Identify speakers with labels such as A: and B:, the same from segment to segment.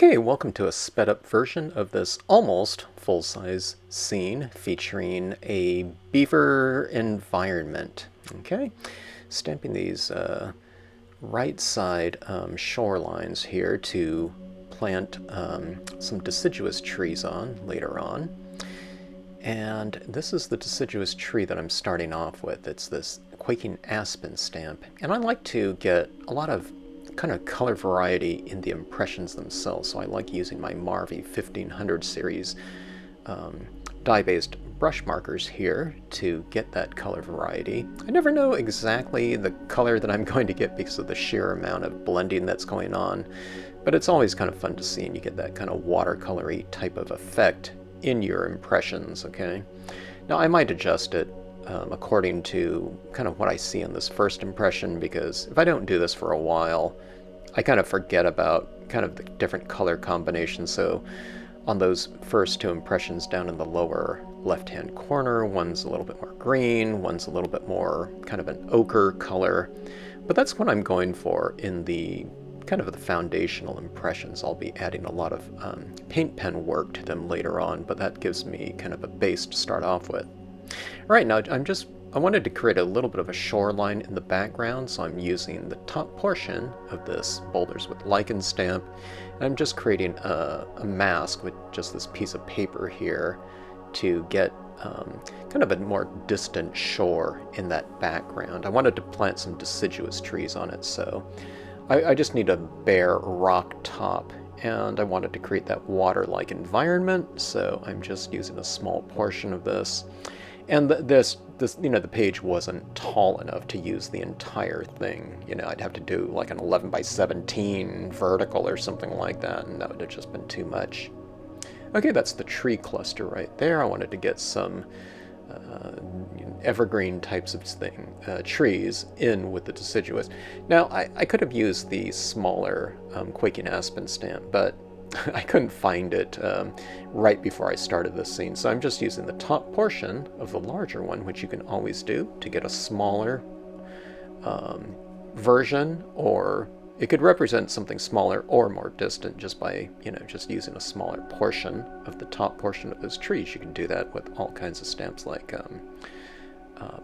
A: Okay, welcome to a sped up version of this almost full-size scene featuring a beaver environment. Okay, stamping these right side shorelines here to plant some deciduous trees on later on. And this is the deciduous tree that I'm starting off with. It's this quaking aspen stamp. And I like to get a lot of kind of color variety in the impressions themselves. So I like using my Marvy 1500 series dye-based brush markers here to get that color variety. I never know exactly the color that I'm going to get because of the sheer amount of blending that's going on, but it's always kind of fun to see, and you get that kind of watercolory type of effect in your impressions. Okay, now I might adjust it according to kind of what I see in this first impression, because if I don't do this for a while, I kind of forget about kind of the different color combinations. So on those first two impressions down in the lower left-hand corner, one's a little bit more green, one's a little bit more kind of an ochre color, but that's what I'm going for in the kind of the foundational impressions. I'll be adding a lot of paint pen work to them later on, but that gives me kind of a base to start off with. All right, now I wanted to create a little bit of a shoreline in the background, so I'm using the top portion of this Boulders with Lichen stamp, and I'm just creating a mask with just this piece of paper here to get kind of a more distant shore in that background. I wanted to plant some deciduous trees on it, so I just need a bare rock top, and I wanted to create that water-like environment, so I'm just using a small portion of this. And this, the page wasn't tall enough to use the entire thing. I'd have to do like an 11 by 17 vertical or something like that, and that would have just been too much. Okay, that's the tree cluster right there. I wanted to get some evergreen types of trees in with the deciduous. Now, I could have used the smaller quaking aspen stamp, but I couldn't find it right before I started this scene, so I'm just using the top portion of the larger one, which you can always do to get a smaller version, or it could represent something smaller or more distant just by, just using a smaller portion of the top portion of those trees. You can do that with all kinds of stamps like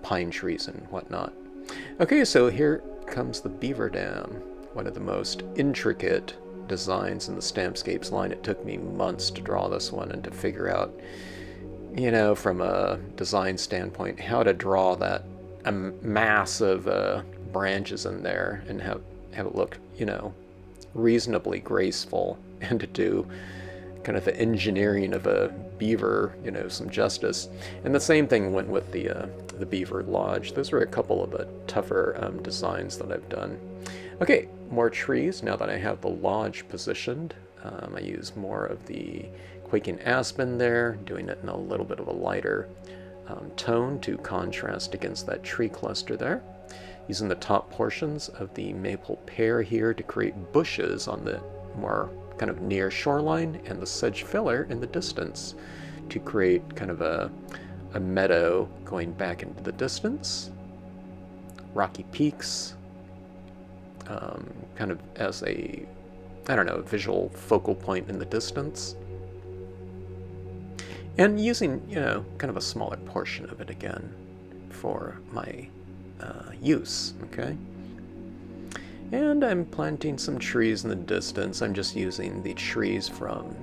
A: pine trees and whatnot. Okay, so here comes the Beaver Dam, one of the most intricate designs in the Stampscapes line. It took me months to draw this one and to figure out, from a design standpoint, how to draw that mass of branches in there and have it look, reasonably graceful, and to do kind of the engineering of a beaver, some justice. And the same thing went with the Beaver Lodge. Those were a couple of the tougher designs that I've done. Okay, more trees. Now that I have the lodge positioned, I use more of the quaking aspen there, doing it in a little bit of a lighter tone to contrast against that tree cluster there. Using the top portions of the maple pear here to create bushes on the more kind of near shoreline, and the sedge filler in the distance to create kind of a meadow going back into the distance. Rocky peaks, kind of as a, visual focal point in the distance. And using, kind of a smaller portion of it again for my use, okay? And I'm planting some trees in the distance. I'm just using the trees from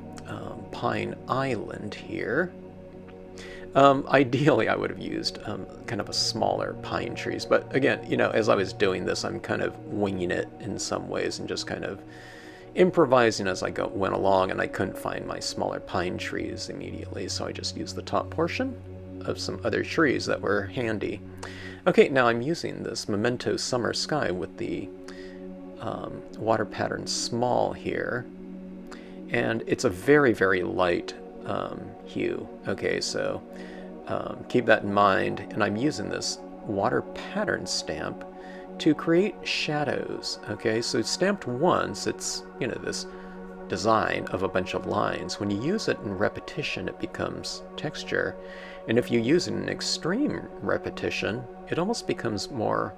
A: Pine Island here. Ideally, I would have used kind of a smaller pine trees, but again, as I was doing this, I'm kind of winging it in some ways and just kind of improvising as I went along, and I couldn't find my smaller pine trees immediately, so I just used the top portion of some other trees that were handy. Okay, now I'm using this Memento Summer Sky with the water pattern small here, and it's a very, very light hue. Okay, so keep that in mind, and I'm using this water pattern stamp to create shadows. Okay, so stamped once, it's, this design of a bunch of lines. When you use it in repetition, it becomes texture, and if you use it in extreme repetition, it almost becomes more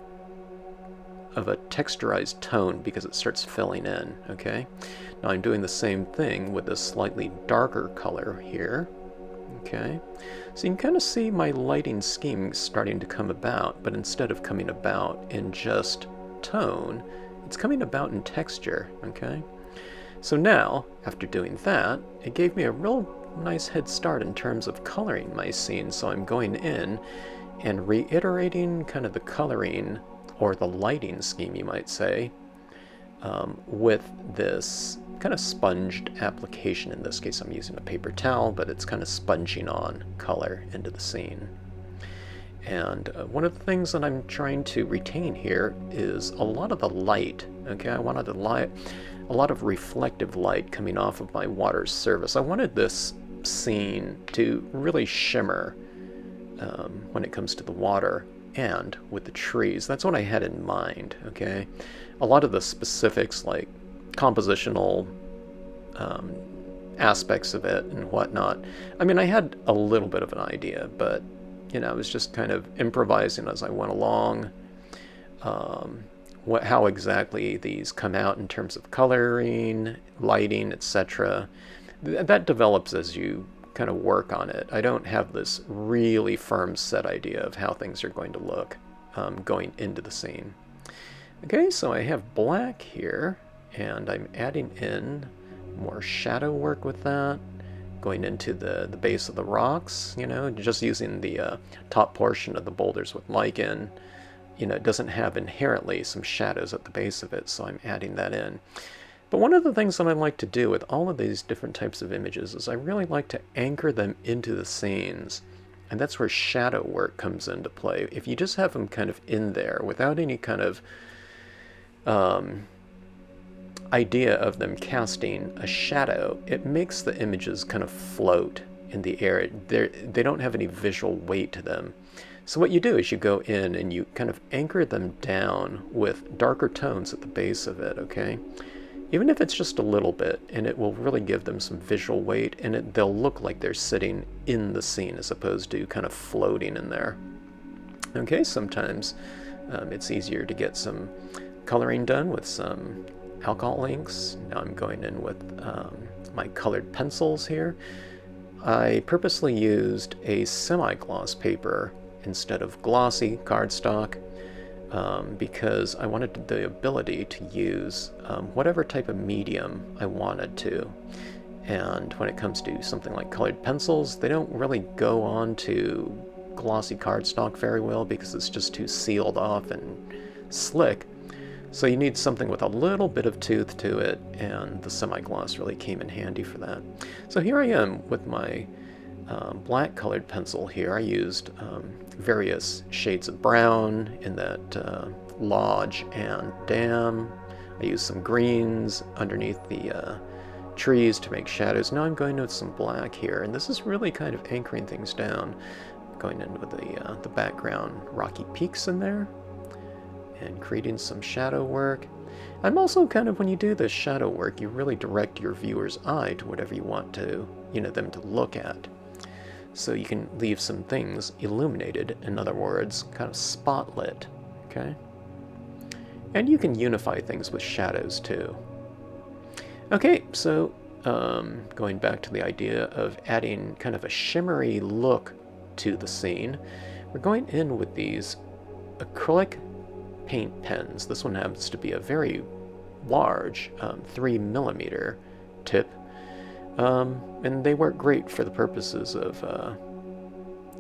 A: of a texturized tone because it starts filling in, okay? Now I'm doing the same thing with this slightly darker color here, okay? So you can kind of see my lighting scheme starting to come about, but instead of coming about in just tone, it's coming about in texture, okay? So now, after doing that, it gave me a real nice head start in terms of coloring my scene, so I'm going in and reiterating kind of the coloring, or the lighting scheme you might say, with this kind of sponged application. In this case I'm using a paper towel, but it's kind of sponging on color into the scene. And one of the things that I'm trying to retain here is a lot of the light, okay? I wanted a lot of reflective light coming off of my water's surface. I wanted this scene to really shimmer when it comes to the water and with the trees. That's what I had in mind, okay? A lot of the specifics like compositional aspects of it and whatnot, I mean, I had a little bit of an idea, but you know, I was just kind of improvising as I went along. How exactly these come out in terms of coloring, lighting, etc. That develops as you kind of work on it. I don't have this really firm set idea of how things are going to look going into the scene. Okay, so I have black here, and I'm adding in more shadow work with that, going into the base of the rocks, you know, just using the top portion of the boulders with lichen. You know, it doesn't have inherently some shadows at the base of it, so I'm adding that in. But one of the things that I like to do with all of these different types of images is I really like to anchor them into the scenes, and that's where shadow work comes into play. If you just have them kind of in there without any kind of idea of them casting a shadow, it makes the images kind of float in the air. They don't have any visual weight to them. So what you do is you go in and you kind of anchor them down with darker tones at the base of it, okay? Even if it's just a little bit, and it will really give them some visual weight, and they'll look like they're sitting in the scene as opposed to kind of floating in there. Okay, sometimes it's easier to get some coloring done with some alcohol inks. Now I'm going in with my colored pencils here. I purposely used a semi-gloss paper instead of glossy cardstock because I wanted the ability to use whatever type of medium I wanted to. And when it comes to something like colored pencils, they don't really go on to glossy cardstock very well because it's just too sealed off and slick. So you need something with a little bit of tooth to it, and the semi-gloss really came in handy for that. So here I am with my black colored pencil here. I used various shades of brown in that lodge and dam. I used some greens underneath the trees to make shadows. Now I'm going with some black here, and this is really kind of anchoring things down. Going in with the background rocky peaks in there, and creating some shadow work. I'm also kind of, when you do this shadow work, you really direct your viewer's eye to whatever you want to, them to look at. So you can leave some things illuminated, in other words, kind of spotlit, okay? And you can unify things with shadows too. Okay, so going back to the idea of adding kind of a shimmery look to the scene, we're going in with these acrylic paint pens. This one happens to be a very large 3mm tip, and they work great for the purposes of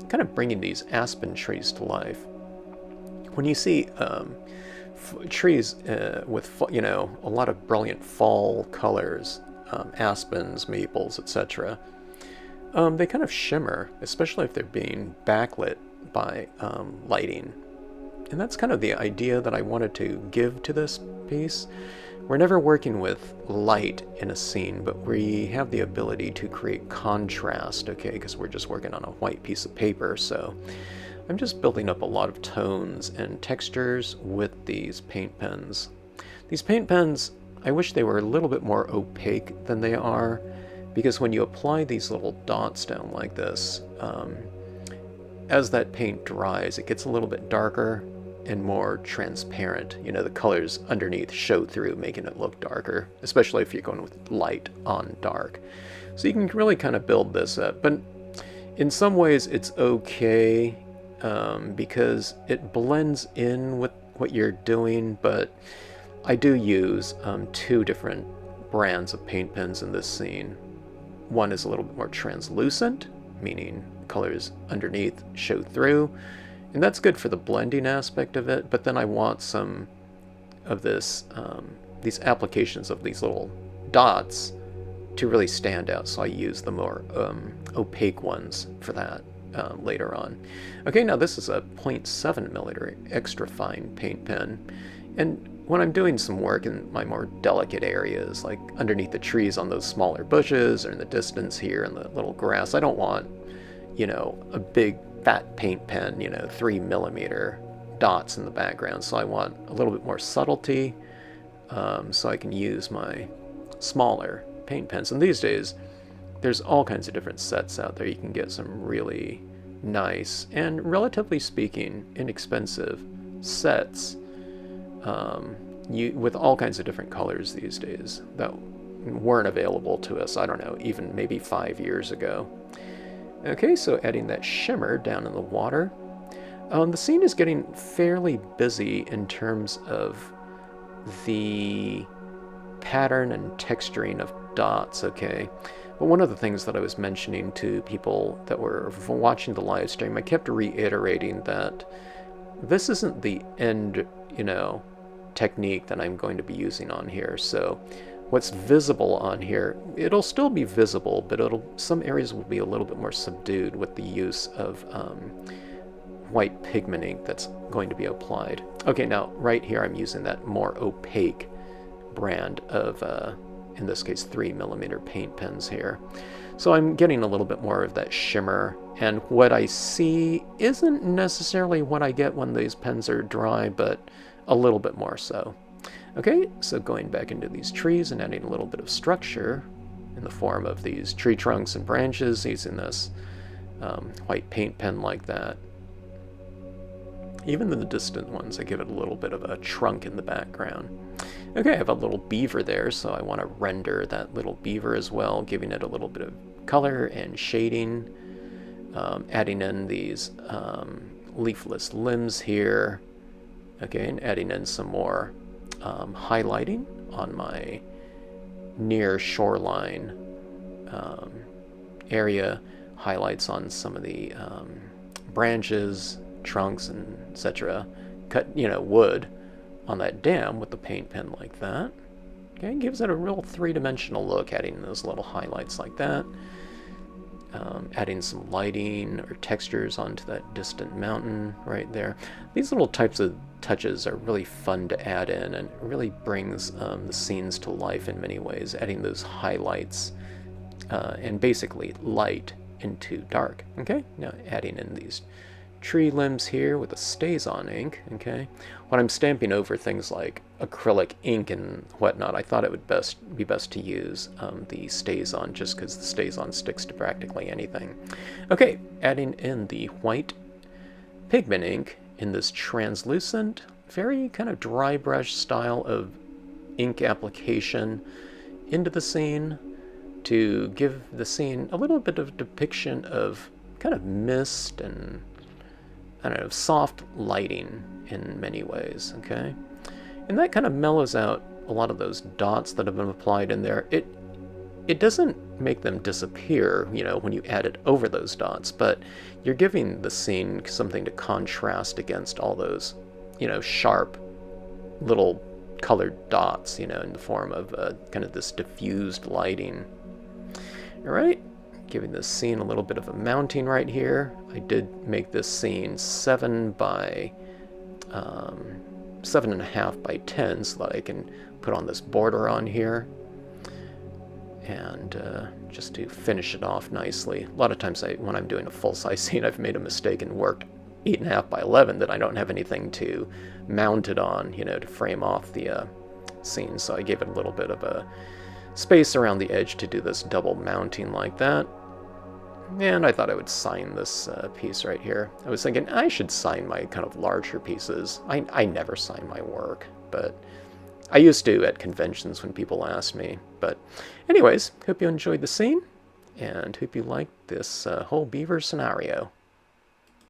A: kind of bringing these aspen trees to life. When you see trees with a lot of brilliant fall colors, aspens, maples, etc., they kind of shimmer, especially if they're being backlit by lighting. And that's kind of the idea that I wanted to give to this piece. We're never working with light in a scene, but we have the ability to create contrast, okay, because we're just working on a white piece of paper. So I'm just building up a lot of tones and textures with these paint pens. These paint pens, I wish they were a little bit more opaque than they are, because when you apply these little dots down like this, as that paint dries, it gets a little bit darker, and more transparent. You know, the colors underneath show through, making it look darker, especially if you're going with light on dark. So you can really kind of build this up. But in some ways it's okay because it blends in with what you're doing, but I do use 2 different brands of paint pens in this scene. One is a little bit more translucent, meaning colors underneath show through, and that's good for the blending aspect of it, but then I want some of this, these applications of these little dots to really stand out, so I use the more opaque ones for that later on. Okay, now this is a 0.7mm extra fine paint pen, and when I'm doing some work in my more delicate areas, like underneath the trees on those smaller bushes or in the distance here in the little grass, I don't want, you know, a big fat paint pen, you know, 3mm dots in the background. So I want a little bit more subtlety, so I can use my smaller paint pens. And these days, there's all kinds of different sets out there. You can get some really nice and, relatively speaking, inexpensive sets with all kinds of different colors these days that weren't available to us, I don't know, even maybe 5 years ago. Okay, so adding that shimmer down in the water. The scene is getting fairly busy in terms of the pattern and texturing of dots, okay? But one of the things that I was mentioning to people that were watching the live stream, I kept reiterating that this isn't the end, you know, technique that I'm going to be using on here. So what's visible on here, it'll still be visible, but some areas will be a little bit more subdued with the use of white pigment ink that's going to be applied. Okay, now right here I'm using that more opaque brand of, in this case, 3mm paint pens here. So I'm getting a little bit more of that shimmer, and what I see isn't necessarily what I get when these pens are dry, but a little bit more so. Okay, so going back into these trees and adding a little bit of structure in the form of these tree trunks and branches, using this white paint pen like that. Even the distant ones, I give it a little bit of a trunk in the background. Okay, I have a little beaver there, so I want to render that little beaver as well, giving it a little bit of color and shading, adding in these leafless limbs here. Okay, and adding in some more highlighting on my near shoreline area, highlights on some of the branches, trunks, and etc. Cut, you know, wood on that dam with the paint pen like that. Okay, gives it a real three-dimensional look, adding those little highlights like that. Adding some lighting or textures onto that distant mountain right there. These little types of touches are really fun to add in, and it really brings the scenes to life in many ways, adding those highlights and basically light into dark. Okay, now adding in these tree limbs here with a StazOn ink. Okay, when I'm stamping over things like acrylic ink and whatnot, I thought it would be best to use the StazOn, just because the StazOn sticks to practically anything. Okay, adding in the white pigment ink in this translucent, very kind of dry brush style of ink application into the scene to give the scene a little bit of depiction of kind of mist and, I don't know, soft lighting in many ways, okay? And that kind of mellows out a lot of those dots that have been applied in there. It doesn't make them disappear, you know, when you add it over those dots, but you're giving the scene something to contrast against all those, you know, sharp little colored dots, you know, in the form of kind of this diffused lighting. All right. Giving this scene a little bit of a mounting right here. I did make this scene 7.5 by 10 so that I can put on this border on here, and just to finish it off nicely. A lot of times when I'm doing a full-size scene, I've made a mistake and worked 8.5 by 11 that I don't have anything to mount it on, you know, to frame off the scene, so I gave it a little bit of a space around the edge to do this double mounting like that. And I thought I would sign this piece right here. I was thinking I should sign my kind of larger pieces. I never sign my work, but I used to at conventions when people asked me. But anyways, hope you enjoyed the scene, and hope you liked this whole beaver scenario.